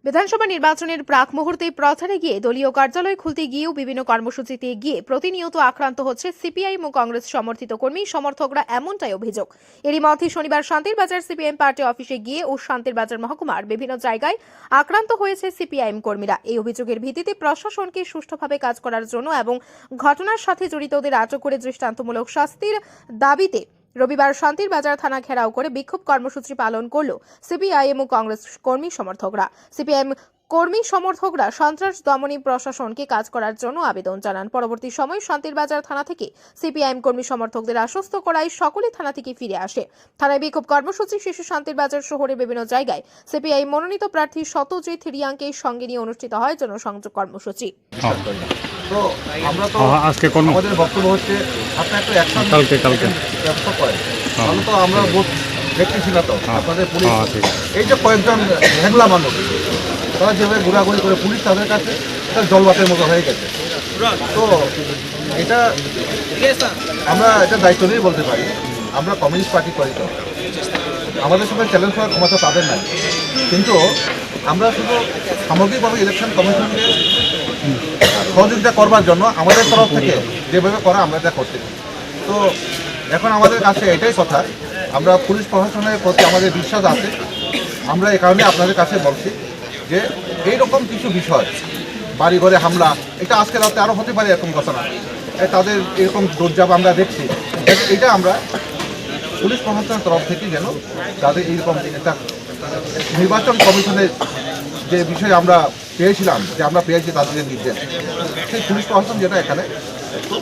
বিধানসভা নির্বাচনের প্রাক মুহূর্তে প্রচারে গিয়ে দলীয় কার্যালয় খুলতে গিয়েও বিভিন্ন কর্মসূচিতে গিয়ে প্রতিনিয়ত আক্রান্ত হচ্ছে সিপিআইএম ও কংগ্রেস সমর্থিত কর্মী সমর্থকরা, এমনটাই অভিযোগ। এরই মধ্যে শনিবার শান্তির বাজার সিপিআইএম পার্টি অফিসে গিয়ে ও শান্তির বাজার মহকুমার বিভিন্ন জায়গায় আক্রান্ত হয়েছে সিপিআইএম কর্মীরা। এই অভিযোগের ভিত্তিতে প্রশাসনকে সুষ্ঠুভাবে কাজ করার জন্য এবং ঘটনার সাথে জড়িতদের আটক করে দৃষ্টান্তমূলক শাস্তির দাবিতে রবিবার শান্তির বাজার থানা ঘেরাও করে বিক্ষোভ কর্মসূচি পালন করল সিপিআইএম ও কংগ্রেস কর্মী সমর্থকরা। সিপিআইএম কর্মী সমর্থকরা সন্ত্রাস দমনী প্রশাসনকে কাজ করার জন্য আবেদন জানান। পরবর্তী সময় শান্তির বাজার থানা থেকে সিপিআইএম কর্মী সমর্থকদের আশ্বস্ত করায় সকলে থানা থেকে ফিরে আসে। থানায় বিক্ষোভ কর্মসূচি শেষে শান্তির বাজার শহরের বিভিন্ন জায়গায় সিপিআইএম মনোনীত প্রার্থী সত্যজিৎ রিয়াংকে সঙ্গে নিয়ে অনুষ্ঠিত হয় জনসংযোগ কর্মসূচি। তো আমরা তো আজকে আমাদের বক্তব্য হচ্ছে আপনার একটু অ্যাকশন কালকে ব্যবস্থা করেন, তাহলে তো আমরা দেখতেছি না তো আপনাদের পুলিশ এই যে কয়েকজন হেংলা মানুষ তারা যেভাবে ঘোরাঘুরি করে পুলিশ তাদের কাছে এটা জলবাতের মতো হয়ে গেছে। তো এটা আমরা এটা দায়িত্ব নিয়ে বলতে পারি, আমরা কমিউনিস্ট পার্টি করি, তো আমাদের সঙ্গে চ্যালেঞ্জ করার ক্ষমতা তাদের নাই, কিন্তু আমরা শুধু সামগ্রিকভাবে ইলেকশন কমিশনকে সহযোগিতা করবার জন্য আমাদের তরফ থেকে যেভাবে করা আমরা এটা করতে চাই। তো এখন আমাদের কাছে এটাই কথা, আমরা পুলিশ প্রশাসনের প্রতি আমাদের বিশ্বাস আছে। আমরা এই কারণে আপনাদের কাছে বলছি যে এইরকম কিছু বিষয়, বাড়িঘরে হামলা, এটা আজকে রাতে আরও হতে পারে এরকম ঘটনা, তাদের এরকম দৌড়ঝাঁপ আমরা দেখছি, এটা আমরা পুলিশ প্রশাসনের তরফ থেকে যেন তাদের এইরকম একটা নির্বাচন কমিশনের যে বিষয় আমরা পেয়েছিলাম, যে আমরা পেয়েছি তাদের নির্দেশ, সেই পুলিশ প্রশাসন যেটা এখানে একটু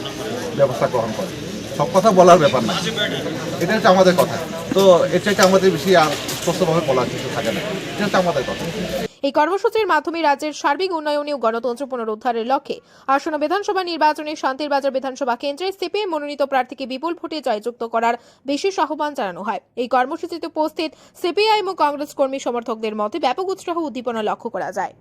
ব্যবস্থা গ্রহণ করে। সব কথা বলার ব্যাপার না, এটা হচ্ছে আমাদের কথা। তো এর চাইতে আমাদের বেশি আর স্পষ্টভাবে বলার কিছু থাকে না, এটা হচ্ছে আমাদের কথা। এই কর্মসূচির মাধ্যমে রাজ্যের সার্বিক উন্নয়নে ও গণতন্ত্র পুনরুদ্ধারের লক্ষ্যে আসন্ন বিধানসভা নির্বাচনে শান্তির বাজার বিধানসভা কেন্দ্রে সিপিআইএম মনোনীত প্রার্থীকে বিপুল ভোটে জয়যুক্ত করার বিশেষ আহ্বান জানানো হয়। এই কর্মসূচিতে উপস্থিত সিপিআইএম ও কংগ্রেস কর্মী সমর্থকদের মধ্যে ব্যাপক উৎসাহ উদ্দীপনা লক্ষ্য করা যায়।